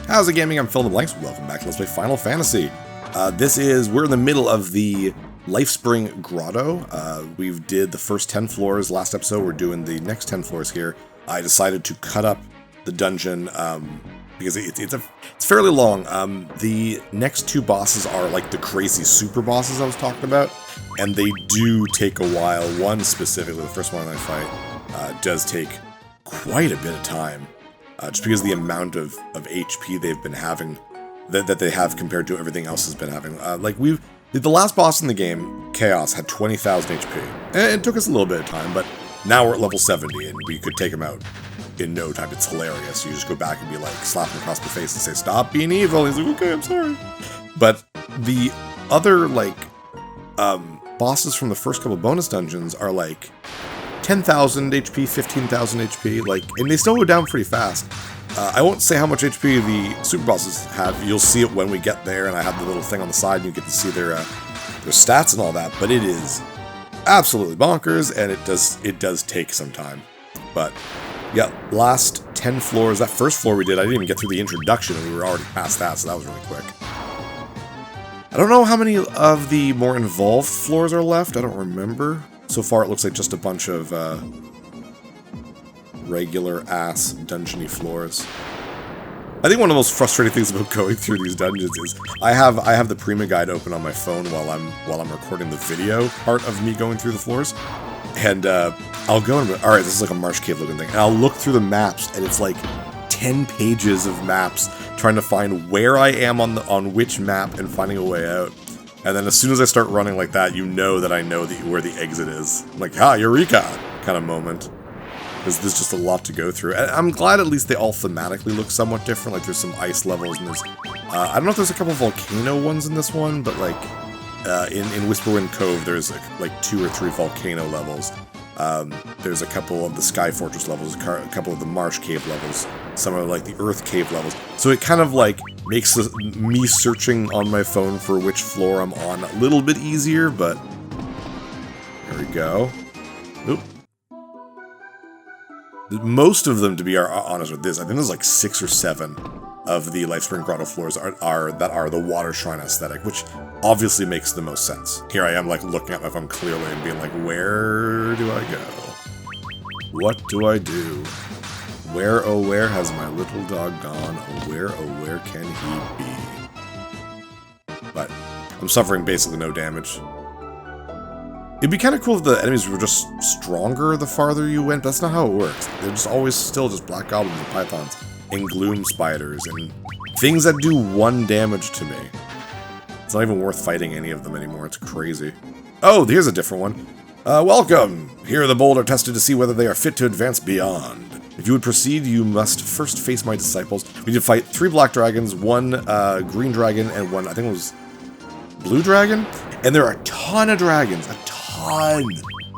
How's it gaming? I'm Phil the Blanks. Welcome back to Let's Play Final Fantasy. We're in the middle of the Lifespring Grotto. We did the first 10 floors last episode. We're doing the next 10 floors here. I decided to cut up the dungeon because it's fairly long. The next two bosses are like the crazy super bosses I was talking about, and they do take a while. One specifically, the first one I fight, does take quite a bit of time. Just because of the amount of HP they've been having, that they have compared to everything else has been having. The last boss in the game, Chaos, had 20,000 HP. And it took us a little bit of time, but now we're at level 70, and we could take him out in no time. It's hilarious. You just go back and be like, slap him across the face and say, "Stop being evil." He's like, "Okay, I'm sorry." But the other, bosses from the first couple bonus dungeons are, 10,000 HP, 15,000 HP, and they still go down pretty fast. I won't say how much HP the super bosses have. You'll see it when we get there, and I have the little thing on the side, and you get to see their stats and all that. But it is absolutely bonkers, and it does take some time. But yeah, last 10 floors. That first floor we did, I didn't even get through the introduction, and we were already past that, so that was really quick. I don't know how many of the more involved floors are left. I don't remember. So far, it looks like just a bunch of regular-ass dungeon-y floors. I think one of the most frustrating things about going through these dungeons is I have the Prima Guide open on my phone while I'm recording the video part of me going through the floors, and I'll go and all right, this is like a marsh cave looking thing, and I'll look through the maps, and it's like 10 pages of maps trying to find where I am on which map and finding a way out. And then as soon as I start running like that, you know that I know where the exit is. I'm like, eureka! Kind of moment. Because there's just a lot to go through. And I'm glad at least they all thematically look somewhat different. Like, there's some ice levels, and there's... I don't know if there's a couple volcano ones in this one, but, in Whisperwind Cove, there's, 2 or 3 volcano levels. There's a couple of the Sky Fortress levels, a couple of the Marsh Cave levels, some are the Earth Cave levels. So it kind of makes me searching on my phone for which floor I'm on a little bit easier, but there we go. Oop. Most of them, to be honest with this, I think there's 6 or 7 of the Lifespring Grotto floors that are the water shrine aesthetic, which obviously makes the most sense. Here I am looking at my phone clearly and being like, where do I go? What do I do? Where, oh where has my little dog gone? Oh where can he be? But I'm suffering basically no damage. It'd be kind of cool if the enemies were just stronger the farther you went. That's not how it works. They're just always still just black goblins and pythons and gloom spiders and things that do 1 damage to me. It's not even worth fighting any of them anymore. It's crazy. Oh, here's a different one. Welcome! Here the bold are tested to see whether they are fit to advance beyond. If you would proceed, you must first face my disciples. We did fight 3 black dragons, 1 green dragon, and 1, I think it was blue dragon? And there are a ton of dragons. A ton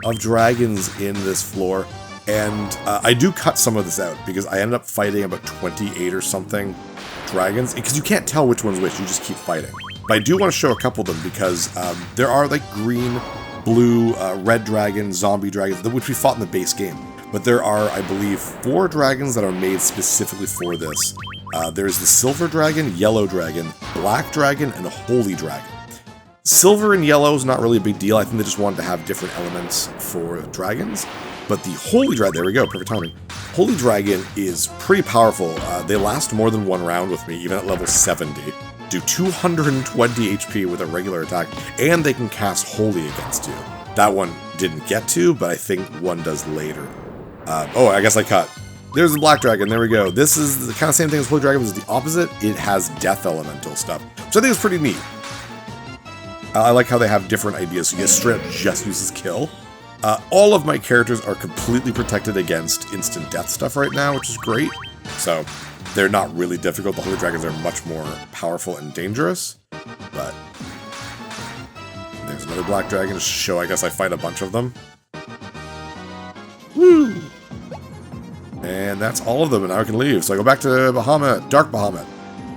of dragons in this floor. And I do cut some of this out because I ended up fighting about 28 or something dragons. Because you can't tell which one's which, you just keep fighting. But I do want to show a couple of them because there are green, blue, red dragons, zombie dragons, which we fought in the base game. But there are, I believe, 4 dragons that are made specifically for this. There's the silver dragon, yellow dragon, black dragon, and a holy dragon. Silver and yellow is not really a big deal. I think they just wanted to have different elements for dragons. But the holy dragon, there we go, perfect timing. Holy dragon is pretty powerful. They last more than 1 round with me, even at level 70. Do 220 HP with a regular attack, and they can cast holy against you. That one didn't get to, but I think one does later. I guess I cut. There's the black dragon, there we go. This is the kind of same thing as holy dragon, but it's the opposite. It has death elemental stuff, which I think is pretty neat. I like how they have different ideas, so you straight up just uses kill. All of my characters are completely protected against instant death stuff right now, which is great. So, they're not really difficult. The holy dragons are much more powerful and dangerous. But there's another black dragon to show, I guess I fight a bunch of them. Woo! And that's all of them, and now I can leave. So I go back to Bahamut, Dark Bahamut.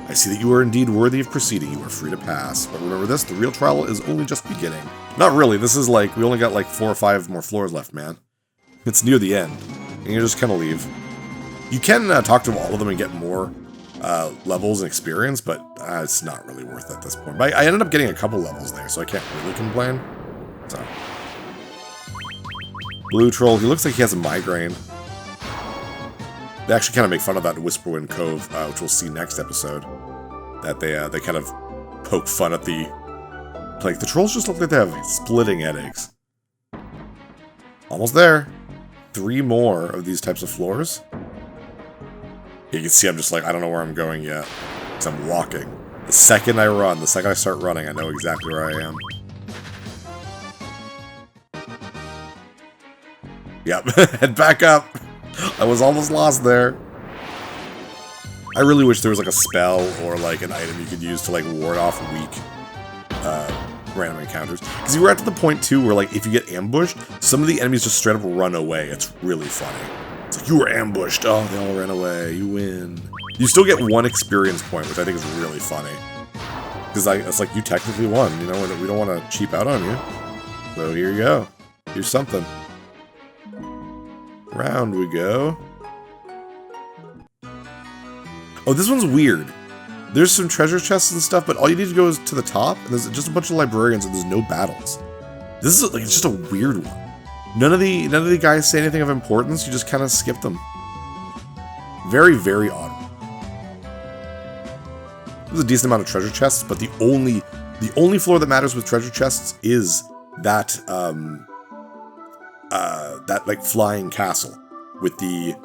I see that you are indeed worthy of proceeding. You are free to pass. But remember this, the real trial is only just beginning. Not really, this is we only got 4 or 5 more floors left, man. It's near the end. And you just kind of leave. You can talk to all of them and get more levels and experience, but it's not really worth it at this point. But I ended up getting a couple levels there, so I can't really complain. So, blue troll, he looks like he has a migraine. They actually kind of make fun of that in Whisperwind Cove, which we'll see next episode. That they kind of poke fun at the... Like, the trolls just look like they have splitting headaches. Almost there. 3 more of these types of floors. You can see I'm just like, I don't know where I'm going yet. Because I'm walking. The second I run, the second I start running, I know exactly where I am. Yep, head back up. I was almost lost there. I really wish there was like a spell or like an item you could use to like ward off weak random encounters. Because you were at the point too where like if you get ambushed, some of the enemies just straight up run away. It's really funny. It's like, you were ambushed. Oh, they all ran away. You win. You still get 1 experience point, which I think is really funny. Because it's like, you technically won. You know, we don't want to cheap out on you. So here you go. Here's something. Round we go. Oh, this one's weird. There's some treasure chests and stuff, but all you need to go is to the top, and there's just a bunch of librarians, and there's no battles. This is like, it's just a weird one. None of the guys say anything of importance. You just kind of skip them. Very, very odd. There's a decent amount of treasure chests, but the only floor that matters with treasure chests is that that like flying castle with the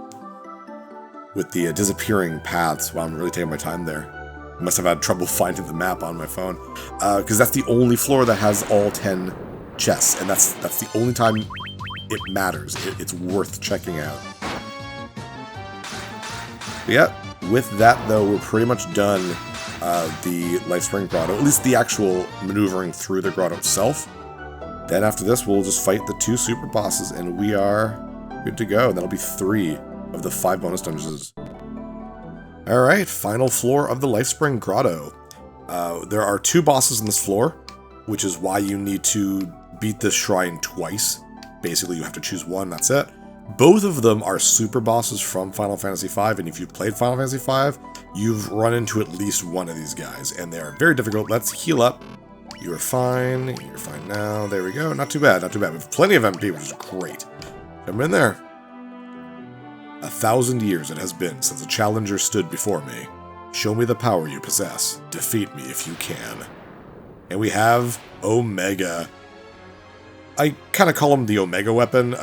disappearing paths. Wow, I'm really taking my time there. I must have had trouble finding the map on my phone, because that's the only floor that has all 10 chests, and that's the only time it matters. It's worth checking out. But yeah, with that though, we're pretty much done the Lifespring Grotto, at least the actual maneuvering through the grotto itself. Then after this, we'll just fight the 2 super bosses, and we are good to go. That'll be 3 of the 5 bonus dungeons. Alright, final floor of the Lifespring Grotto. There are 2 bosses in this floor, which is why you need to beat this shrine twice. Basically, you have to choose one, that's it. Both of them are super bosses from Final Fantasy V, and if you've played Final Fantasy V, you've run into at least one of these guys, and they're very difficult. Let's heal up. You are fine. You're fine now. There we go. Not too bad, not too bad. We have plenty of MP, which is great. Come in there. 1,000 years it has been since a challenger stood before me. Show me the power you possess. Defeat me if you can. And we have Omega. I kind of call him the Omega weapon.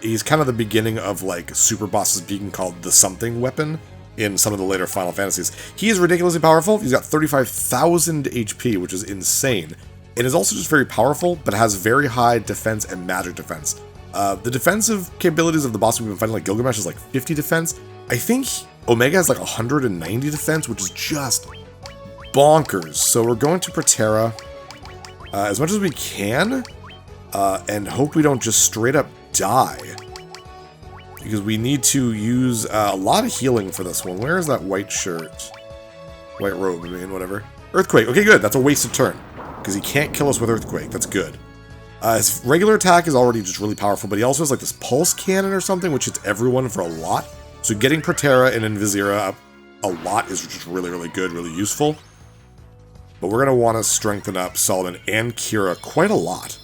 He's kind of the beginning of like super bosses being called the something weapon in some of the later Final Fantasies. He is ridiculously powerful. He's got 35,000 HP, which is insane. It is also just very powerful, but has very high defense and magic defense. The defensive capabilities of the boss we've been fighting, like Gilgamesh, is like 50 defense. I think Omega has like 190 defense, which is just bonkers. So we're going to Protera as much as we can, and hope we don't just straight up die. Because we need to use a lot of healing for this one. Where is that white shirt? White robe, I mean, whatever. Earthquake. Okay, good. That's a wasted turn. Because he can't kill us with Earthquake. That's good. His regular attack is already just really powerful, but he also has like this pulse cannon or something, which hits everyone for a lot. So getting Protera and Invisira up a lot is just really, really good, really useful. But we're going to want to strengthen up Solomon and Kira quite a lot.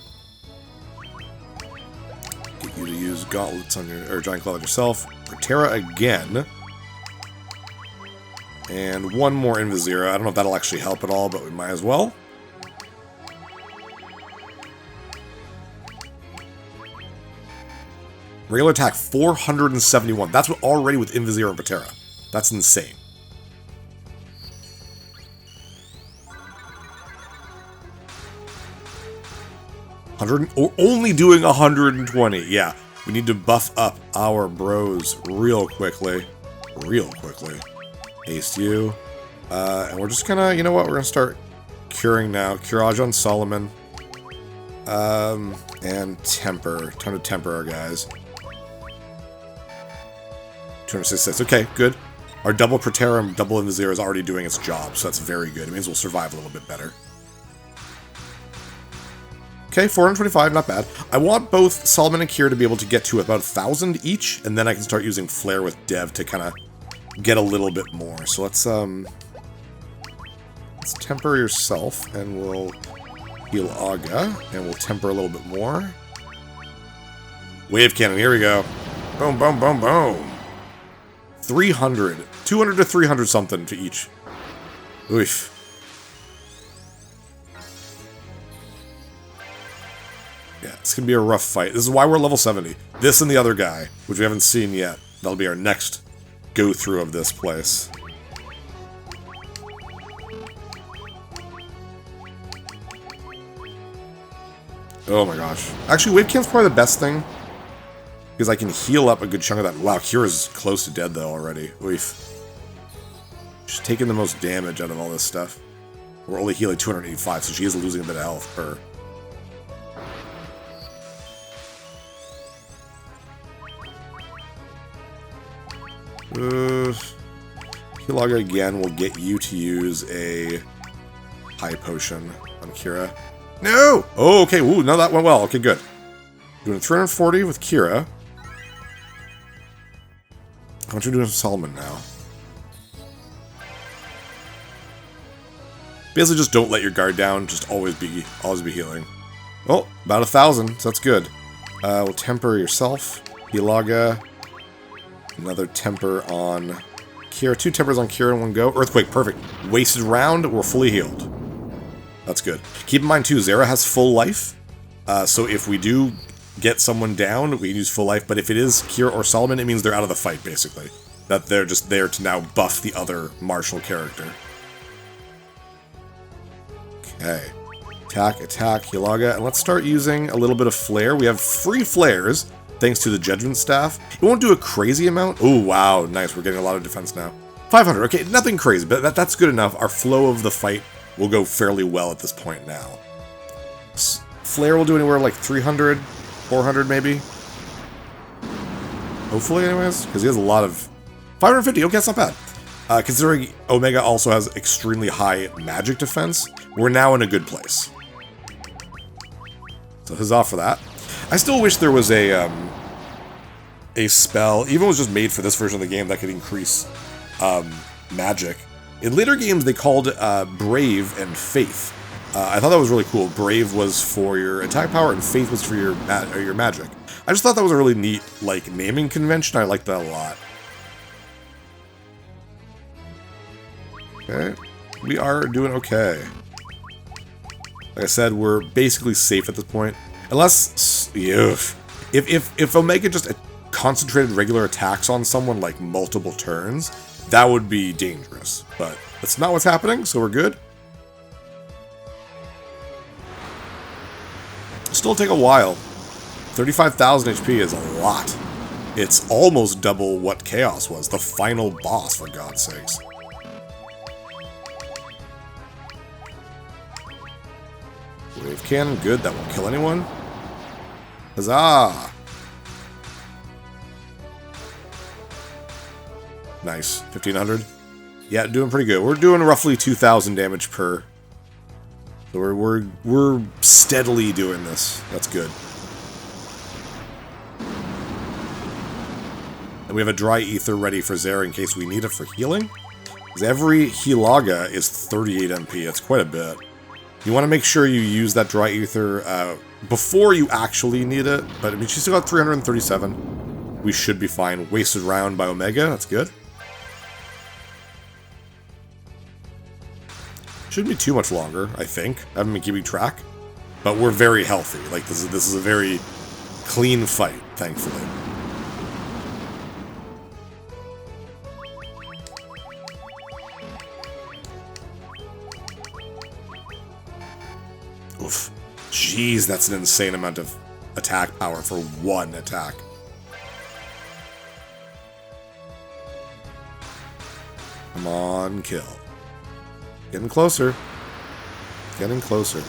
Get you to use gauntlets on your, or Giant Claw on yourself. Protera again. And one more Invisira. I don't know if that'll actually help at all, but we might as well. Regular attack, 471. That's what already with Invisira and Protera. That's insane. Only doing 120. Yeah, we need to buff up our bros real quickly. Real quickly. Haste you. And we're just gonna, you know what, we're gonna start curing now. Curage on Solomon. And temper. Time to temper our guys. 266. Okay, good. Our double Protera and double Invisira is already doing its job, so that's very good. It means we'll survive a little bit better. Okay, 425, not bad. I want both Solomon and Kira to be able to get to about 1,000 each, and then I can start using Flare with Dev to kind of get a little bit more. So let's temper yourself, and we'll heal Aga, and we'll temper a little bit more. Wave cannon, here we go. Boom, boom, boom, boom. 300. 200 to 300 something to each. Oof. Yeah, it's gonna be a rough fight. This is why we're level 70. This and the other guy, which we haven't seen yet. That'll be our next go-through of this place. Oh my gosh. Actually, wave cannon's probably the best thing, because I can heal up a good chunk of that. Wow, Kira's close to dead though already. Oof. She's taking the most damage out of all this stuff. We're only healing 285, so she is losing a bit of health per. Hilaga again will get you to use a high potion on Kira. No! Oh, okay. Ooh, no, that went well. Okay, good. Doing 340 with Kira. How much are we doing with Solomon now? Basically, just don't let your guard down. Just always be healing. Oh, about 1,000. So that's good. We'll temper yourself, Hilaga. Another temper on Kira. 2 tempers on Kira in one go. Earthquake, perfect. Wasted round, we're fully healed. That's good. Keep in mind, too, Zera has full life. So if we do get someone down, we can use full life. But if it is Kira or Solomon, it means they're out of the fight, basically. That they're just there to now buff the other martial character. Okay. Attack, attack, Hilaga. And let's start using a little bit of flare. We have free flares, thanks to the Judgment Staff. It won't do a crazy amount. Oh, wow, nice. We're getting a lot of defense now. 500, okay, nothing crazy, but that's good enough. Our flow of the fight will go fairly well at this point now. Flare will do anywhere like 300, 400 maybe. Hopefully, anyways, because he has a lot of... 550, okay, that's not bad. Considering Omega also has extremely high magic defense, we're now in a good place. So huzzah for that. I still wish there was a spell, even if it was just made for this version of the game, that could increase magic. In later games, they called Brave and Faith. I thought that was really cool. Brave was for your attack power, and Faith was for your magic. I just thought that was a really neat, like, naming convention. I liked that a lot. Okay, we are doing okay. Like I said, we're basically safe at this point. Unless, if Omega just concentrated regular attacks on someone like multiple turns, that would be dangerous. But that's not what's happening, so we're good. Still take a while. 35,000 HP is a lot. It's almost double what Chaos was, the final boss, for God's sakes. Wave cannon, good, that won't kill anyone. Huzzah! Nice, 1,500. Yeah, doing pretty good. We're doing roughly 2,000 damage per. So we're steadily doing this. That's good. And we have a dry ether ready for Zera in case we need it for healing. Because every Hilaga is 38 MP. It's quite a bit. You want to make sure you use that dry ether before you actually need it. But I mean, she's still got 337. We should be fine. Wasted round by Omega. That's good. Shouldn't be too much longer, I think. I haven't been keeping track. But we're very healthy. Like, this is a very clean fight, thankfully. Oof. Jeez, that's an insane amount of attack power for one attack. Come on, kill. Getting closer. Getting closer.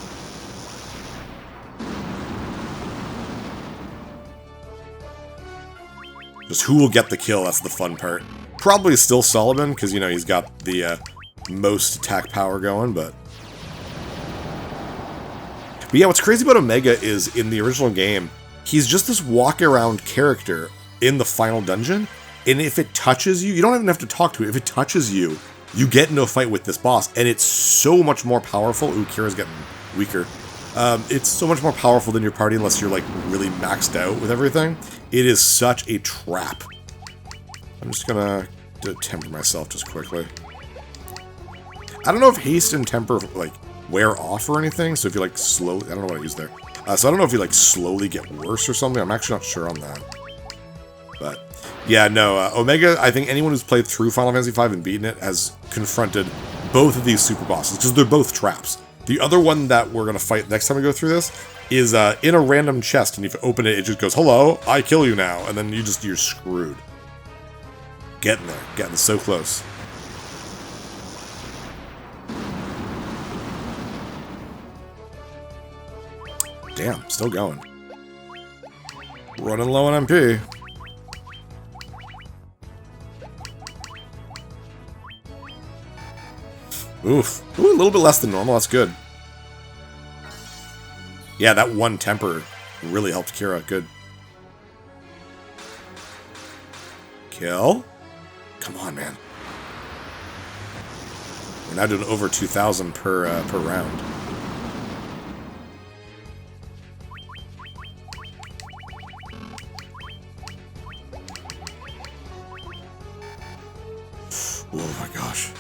Just who will get the kill, that's the fun part. Probably still Solomon, because, you know, he's got the most attack power going, but yeah, what's crazy about Omega is, in the original game, he's just this walk-around character in the final dungeon, And if it touches you, you don't even have to talk to it. If it touches you, you get into a fight with this boss, and it's so much more powerful. Ooh, Kira's getting weaker. It's so much more powerful than your party unless you're like really maxed out with everything. It is such a trap. I'm just gonna temper myself just quickly. I don't know if haste and temper like wear off or anything. So if you like slowly, I don't know what I used there. So I don't know if you like slowly get worse or something. I'm actually not sure on that. But yeah, no, Omega, I think anyone who's played through Final Fantasy V and beaten it has confronted both of these super bosses because they're both traps. The other one that we're going to fight next time we go through this is in a random chest, and if you open it, it just goes, hello, I kill you now, and then you're screwed. Getting there, getting so close. Damn, still going. Running low on MP. Oof. Ooh, a little bit less than normal. That's good. Yeah, that one temper really helped Kira. Good. Kill? Come on, man. We're now doing over 2,000 per round. Oh my gosh.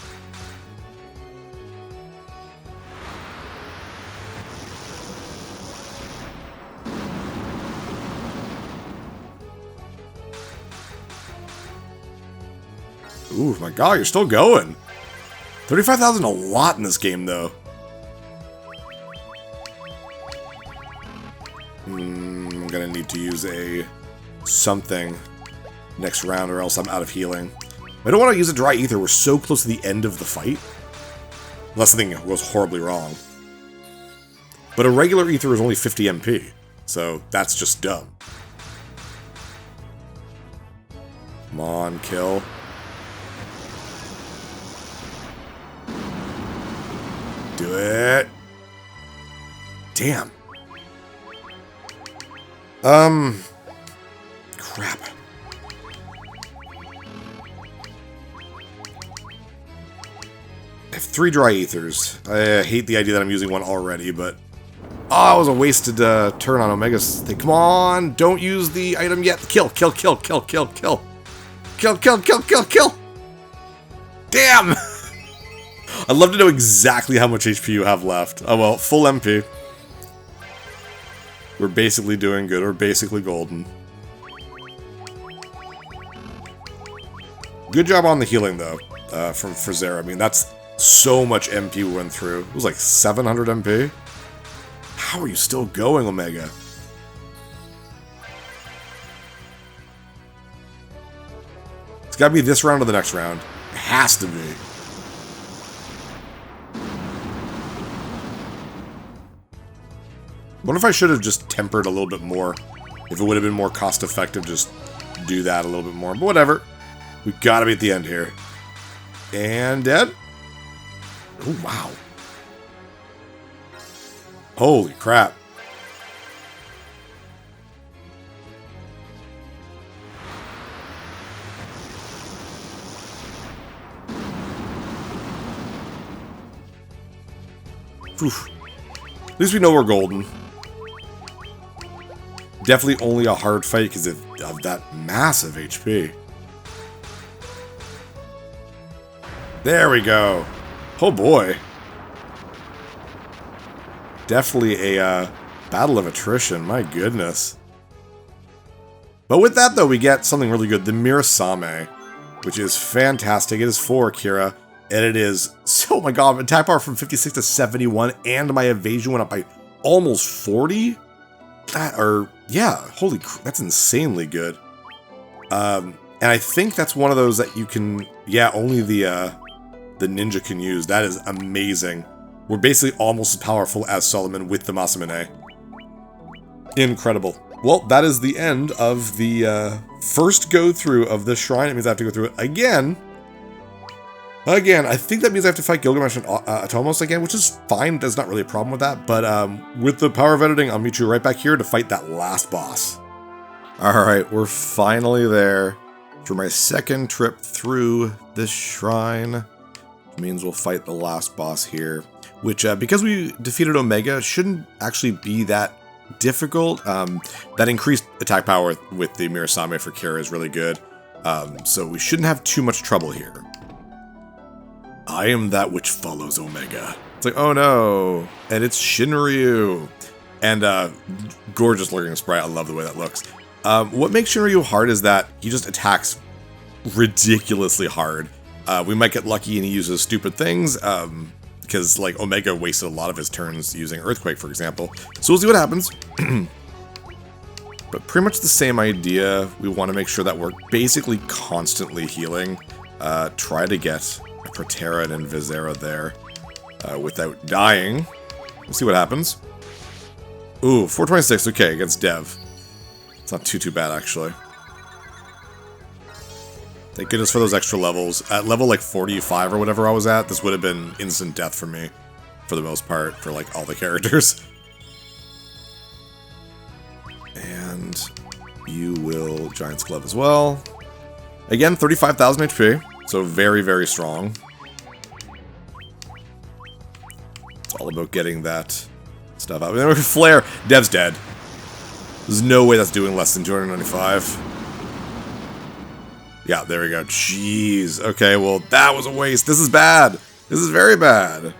Ooh, my god, you're still going. 35,000 a lot in this game, though. I'm gonna need to use a something next round or else I'm out of healing. I don't want to use a dry ether. We're so close to the end of the fight. Unless something goes horribly wrong. But a regular ether is only 50 MP. So that's just dumb. Come on, kill. Do it. Damn. Crap. I have 3 dry ethers. I hate the idea that I'm using one already, but... Oh, it was a wasted turn on Omega's thing. Come on, don't use the item yet. Kill, kill, kill, kill, kill, kill. Kill, kill, kill, kill, kill. Damn! I'd love to know exactly how much HP you have left. Oh well, full MP. We're basically doing good. We're basically golden. Good job on the healing, though, for Zera. I mean, that's so much MP we went through. It was like 700 MP. How are you still going, Omega? It's gotta be this round or the next round. It has to be. What if I should have just tempered a little bit more? If it would have been more cost effective, just do that a little bit more. But whatever. We gotta be at the end here. And dead? Oh, wow. Holy crap. Oof. At least we know we're golden. Definitely only a hard fight because of that massive HP. There we go. Oh boy. Definitely a battle of attrition, my goodness. But with that though, we get something really good, the Mirasame, which is fantastic. It is for Kira, and it is, oh my god, attack power from 56 to 71, and my evasion went up by almost 40? Yeah, holy crap, that's insanely good. And I think that's one of those that you can, yeah, only the ninja can use. That is amazing. We're basically almost as powerful as Solomon with the Masamune. Incredible. Well, that is the end of the first go-through of this shrine. It means I have to go through it again. Again, I think that means I have to fight Gilgamesh and Atomos again, which is fine. There's not really a problem with that. But with the power of editing, I'll meet you right back here to fight that last boss. Alright, we're finally there. For my second trip through this shrine, means we'll fight the last boss here, which, because we defeated Omega, shouldn't actually be that difficult. That increased attack power with the Mirasame for Kira is really good, so we shouldn't have too much trouble here. I am that which follows Omega. It's like, oh no, and it's Shinryu. And gorgeous looking sprite, I love the way that looks. What makes Shinryu hard is that he just attacks ridiculously hard. We might get lucky and he uses stupid things, because like Omega wasted a lot of his turns using Earthquake, for example. So we'll see what happens. But pretty much the same idea. We want to make sure that we're basically constantly healing. Try to get a Protera and Visera there without dying. We'll see what happens. Ooh, 426, okay, against Dev. It's not too bad, actually. Thank goodness for those extra levels. At level like 45 or whatever I was at, this would have been instant death for me, for the most part, for like all the characters. And you will Giant's Glove as well. Again, 35,000 HP, so very, very strong. It's all about getting that stuff out. And then Flare, Dev's dead. There's no way that's doing less than 295. Yeah, there we go. Jeez. Okay, well, that was a waste. This is bad. This is very bad.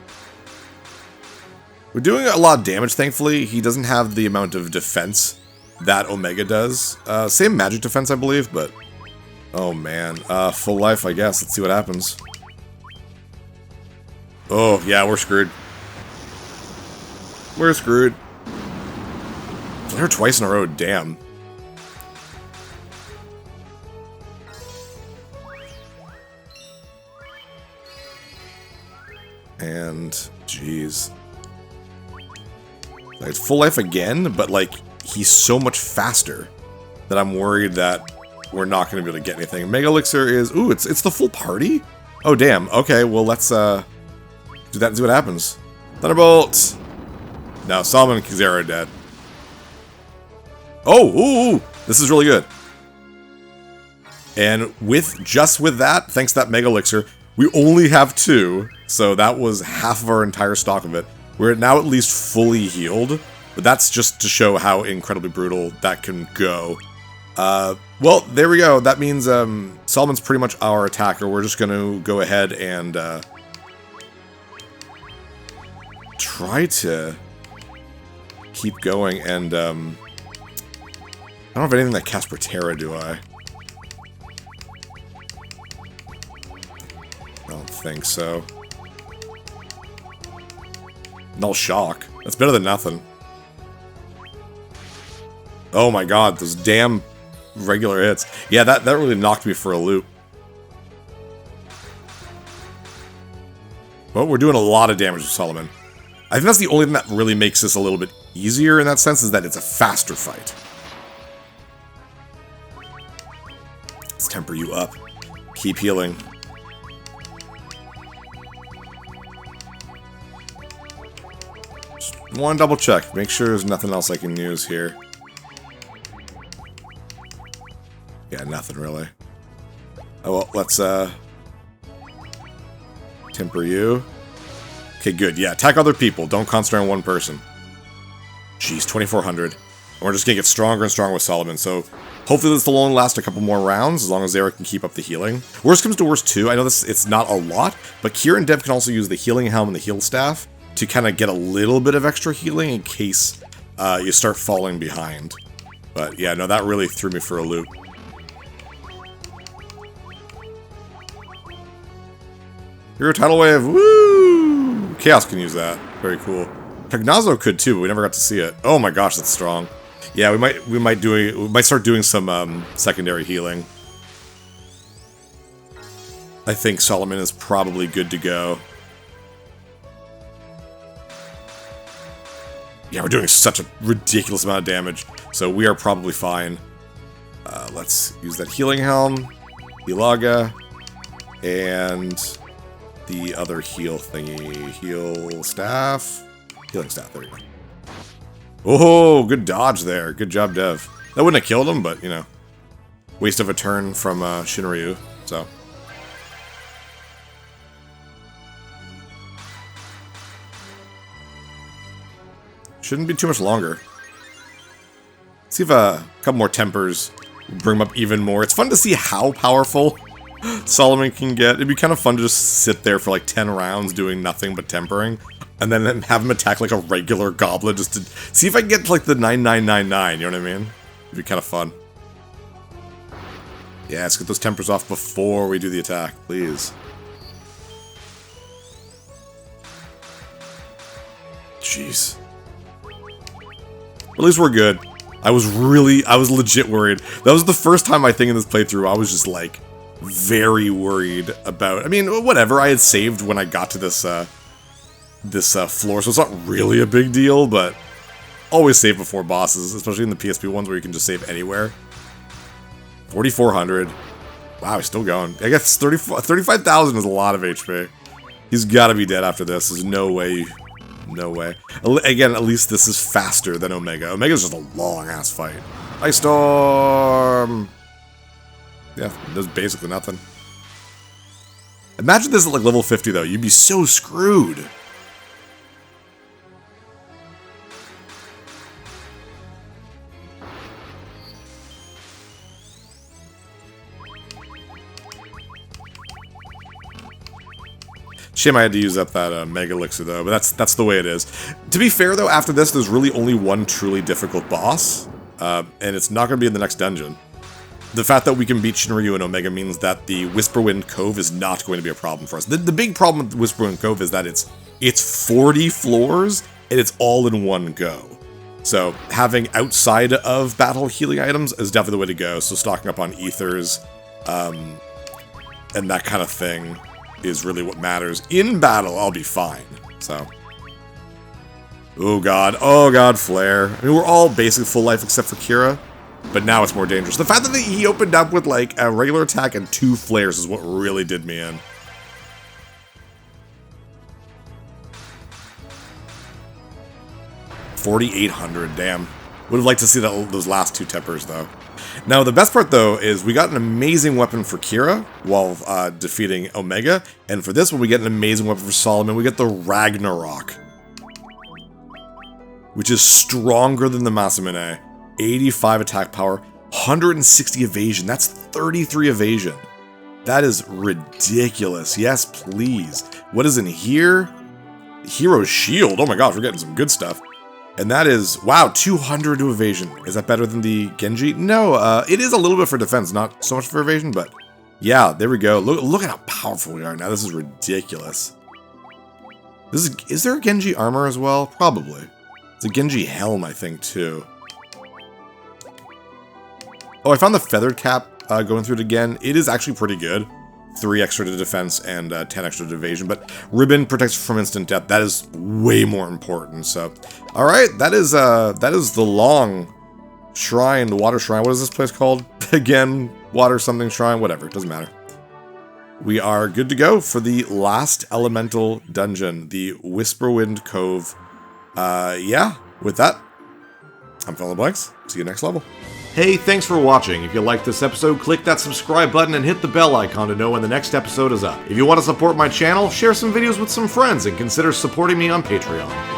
We're doing a lot of damage, thankfully. He doesn't have the amount of defense that Omega does. Same magic defense, I believe, but... Oh, man. Full life, I guess. Let's see what happens. Oh, yeah, we're screwed. We're screwed. I heard twice in a row, damn. And, jeez. Like, it's full life again, but, like, he's so much faster that I'm worried that we're not going to be able to get anything. Mega Elixir is... Ooh, it's the full party? Oh, damn. Okay, well, let's, do that and see what happens. Thunderbolt! Now, Solomon and Kizera are dead. Oh, ooh, this is really good. And just with that, thanks to that Mega Elixir, we only have 2, so that was half of our entire stock of it. We're now at least fully healed, but that's just to show how incredibly brutal that can go. Well, there we go. That means Solomon's pretty much our attacker. We're just going to go ahead and try to keep going, and I don't have anything that casts Protera, do I? I don't think so. Null Shock. That's better than nothing. Oh my god, those damn regular hits. Yeah, that really knocked me for a loop. Well, we're doing a lot of damage with Solomon. I think that's the only thing that really makes this a little bit easier in that sense, is that it's a faster fight. Let's temper you up. Keep healing. Just one double check. Make sure there's nothing else I can use here. Yeah, nothing really. Oh, well, let's, temper you. Okay, good. Yeah, attack other people. Don't concentrate on one person. Jeez, 2,400. And we're just gonna get stronger and stronger with Solomon, so hopefully this will only last a couple more rounds, as long as Zara can keep up the healing. Worst comes to worst, too. I know it's not a lot, but Kira and Dev can also use the Healing Helm and the Heal Staff to kind of get a little bit of extra healing in case you start falling behind. But yeah, no, that really threw me for a loop. Hero Tidal Wave, woo! Chaos can use that. Very cool. Pegnazo could too, but we never got to see it. Oh my gosh, that's strong. Yeah, we might start doing some secondary healing. I think Solomon is probably good to go. Yeah, we're doing such a ridiculous amount of damage, so we are probably fine. Let's use that Healing Helm, Hilaga, and the other heal thingy. Heal Staff. Healing Staff, there we go. Oh, good dodge there. Good job, Dev. That wouldn't have killed him, but, you know. waste of a turn from Shinryu, so. Shouldn't be too much longer. See if a couple more tempers bring him up even more. It's fun to see how powerful Solomon can get. It'd be kind of fun to just sit there for like 10 rounds doing nothing but tempering, and then have him attack like a regular goblin just to see if I can get to like the 9999, you know what I mean? It'd be kind of fun. Yeah, let's get those tempers off before we do the attack, please. Jeez. At least we're good. I was legit worried. That was the first time I think in this playthrough I was just like very worried about. I mean, whatever. I had saved when I got to this floor, so it's not really a big deal. But always save before bosses, especially in the PSP ones where you can just save anywhere. 4,400. Wow, he's still going. I guess 35,000 is a lot of HP. He's got to be dead after this. There's no way. No way. Again, at least this is faster than Omega. Omega's just a long-ass fight. Ice Storm! Yeah, does basically nothing. Imagine this at like level 50 though. You'd be so screwed. Shame I had to use up that Mega Elixir though, but that's the way it is. To be fair though, after this, there's really only one truly difficult boss, and it's not going to be in the next dungeon. The fact that we can beat Shinryu and Omega means that the Whisperwind Cove is not going to be a problem for us. The big problem with Whisperwind Cove is that it's 40 floors, and it's all in one go. So having outside of battle healing items is definitely the way to go, so stocking up on ethers, and that kind of thing is really what matters. In battle, I'll be fine, so. Oh god, Flare. I mean, we're all basically full life except for Kira, but now it's more dangerous. The fact that he opened up with, like, a regular attack and 2 flares is what really did me in. $4,800, damn. Would have liked to see those last 2 tempers, though. Now, the best part, though, is we got an amazing weapon for Kira while defeating Omega, and for this one, we get an amazing weapon for Solomon. We get the Ragnarok, which is stronger than the Masamune. 85 attack power, 160 evasion. That's 33 evasion. That is ridiculous. Yes, please. What is in here? Hero's Shield. Oh my gosh, we're getting some good stuff. And that is, wow, 200 to evasion. Is that better than the Genji? No, it is a little bit for defense, not so much for evasion, but yeah, there we go. Look at how powerful we are now. This is ridiculous. Is there a Genji armor as well? Probably. It's a Genji helm, I think, too. Oh, I found the feathered cap going through it again. It is actually pretty good. 3 extra to defense and 10 extra to evasion, but ribbon protects from instant death. That is way more important. So, all right, that is the long shrine, the water shrine. What is this place called again? Water something shrine, whatever. It doesn't matter. We are good to go for the last elemental dungeon, the Whisperwind Cove. Yeah, with that, I'm Fill in the Blanks. See you next level. Hey, thanks for watching. If you liked this episode, click that subscribe button and hit the bell icon to know when the next episode is up. If you want to support my channel, share some videos with some friends and consider supporting me on Patreon.